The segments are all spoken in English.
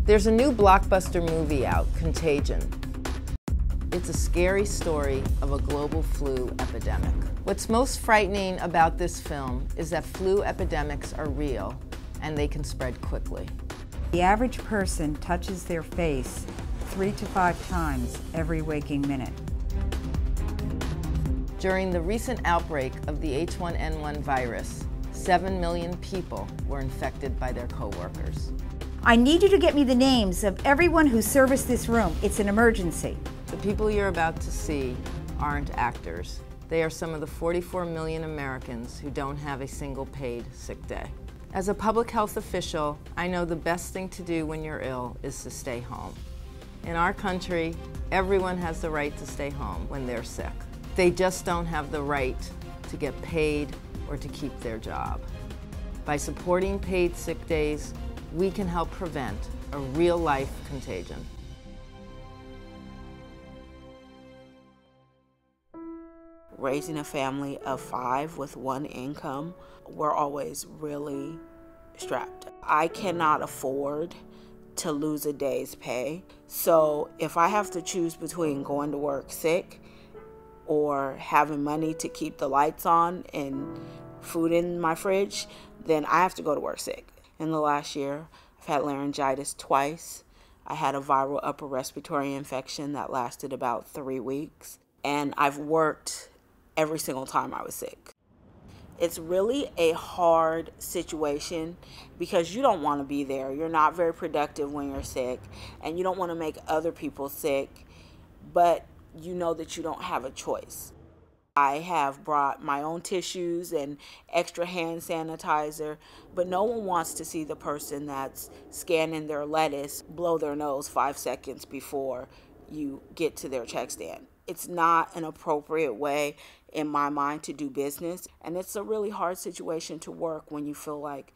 There's a new blockbuster movie out, Contagion. It's a scary story of a global flu epidemic. What's most frightening about this film is that flu epidemics are real and they can spread quickly. The average person touches their face 3 to 5 times every waking minute. During the recent outbreak of the H1N1 virus, 7 million people were infected by their coworkers. I need you to get me the names of everyone who serviced this room. It's an emergency. The people you're about to see aren't actors. They are some of the 44 million Americans who don't have a single paid sick day. As a public health official, I know the best thing to do when you're ill is to stay home. In our country, everyone has the right to stay home when they're sick. They just don't have the right to get paid or to keep their job. By supporting paid sick days, we can help prevent a real-life contagion. Raising a family of 5 with 1 income, we're always really strapped. I cannot afford to lose a day's pay. So if I have to choose between going to work sick or having money to keep the lights on and food in my fridge, then I have to go to work sick. In the last year, I've had laryngitis twice. I had a viral upper respiratory infection that lasted about 3 weeks. And I've worked every single time I was sick. It's really a hard situation because you don't want to be there. You're not very productive when you're sick, and you don't want to make other people sick, but you know that you don't have a choice. I have brought my own tissues and extra hand sanitizer, but no one wants to see the person that's scanning their lettuce blow their nose 5 seconds before you get to their check stand. It's not an appropriate way in my mind to do business, and it's a really hard situation to work when you feel like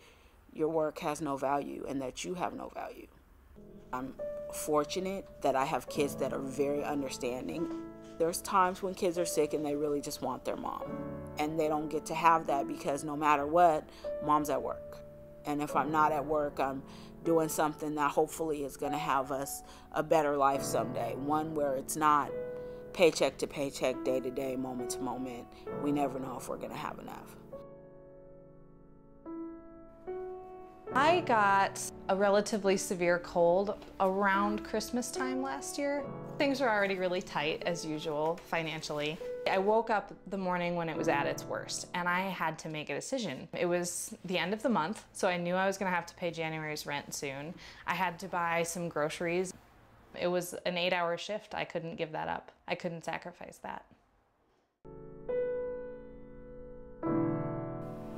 your work has no value and that you have no value. I'm fortunate that I have kids that are very understanding. There's times when kids are sick and they really just want their mom, and they don't get to have that because no matter what, mom's at work. And if I'm not at work, I'm doing something that hopefully is going to have us a better life someday, one where it's not paycheck to paycheck, day to day, moment to moment. We never know if we're going to have enough. I got a relatively severe cold around Christmas time last year. Things were already really tight, as usual, financially. I woke up the morning when it was at its worst, and I had to make a decision. It was the end of the month, so I knew I was going to have to pay January's rent soon. I had to buy some groceries. It was an 8-hour shift. I couldn't give that up. I couldn't sacrifice that.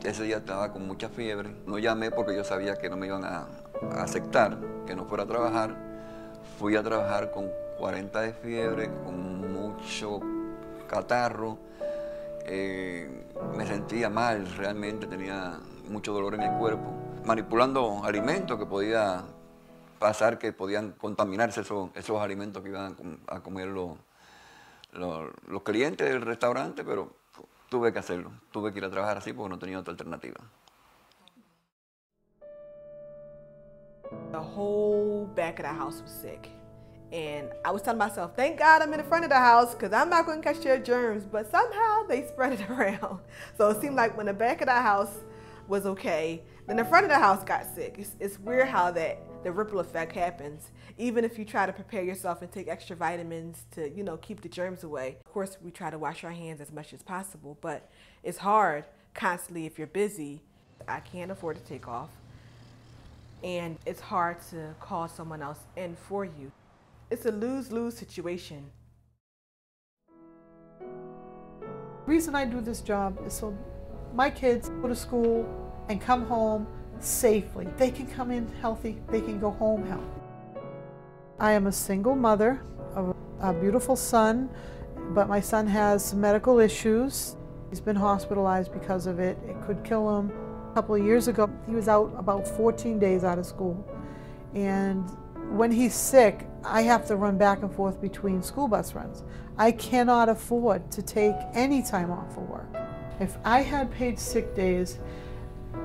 Ese día estaba con mucha fiebre. No llamé porque yo sabía que no me iban a aceptar que no fuera a trabajar. Fui a trabajar con 40 de fiebre, con mucho catarro. Me sentía mal, realmente tenía mucho dolor en el cuerpo. Manipulando alimentos que podía pasar, que podían contaminarse esos alimentos que iban a comer los clientes del restaurante, pero tuve que hacerlo. Tuve que ir a trabajar así porque no tenía otra alternativa. The whole back of the house was sick. And I was telling myself, thank God I'm in the front of the house because I'm not going to catch their germs. But somehow they spread it around. So it seemed like when the back of the house was okay, then the front of the house got sick. It's weird how the ripple effect happens. Even if you try to prepare yourself and take extra vitamins to, keep the germs away. Of course, we try to wash our hands as much as possible, but it's hard constantly if you're busy. I can't afford to take off. And it's hard to call someone else in for you. It's a lose-lose situation. The reason I do this job is so my kids go to school and come home safely. They can come in healthy, they can go home healthy. I am a single mother of a beautiful son, but my son has some medical issues. He's been hospitalized because of it. It could kill him. A couple of years ago, he was out about 14 days out of school. And when he's sick, I have to run back and forth between school bus runs. I cannot afford to take any time off for work. If I had paid sick days,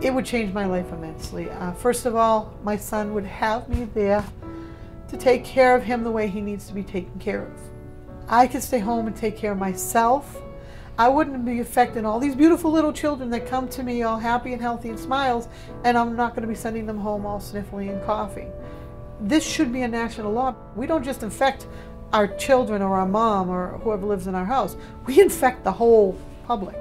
it would change my life immensely. First of all, my son would have me there to take care of him the way he needs to be taken care of. I could stay home and take care of myself. I wouldn't be affecting all these beautiful little children that come to me all happy and healthy and smiles, and I'm not going to be sending them home all sniffly and coughing. This should be a national law. We don't just infect our children or our mom or whoever lives in our house. We infect the whole public.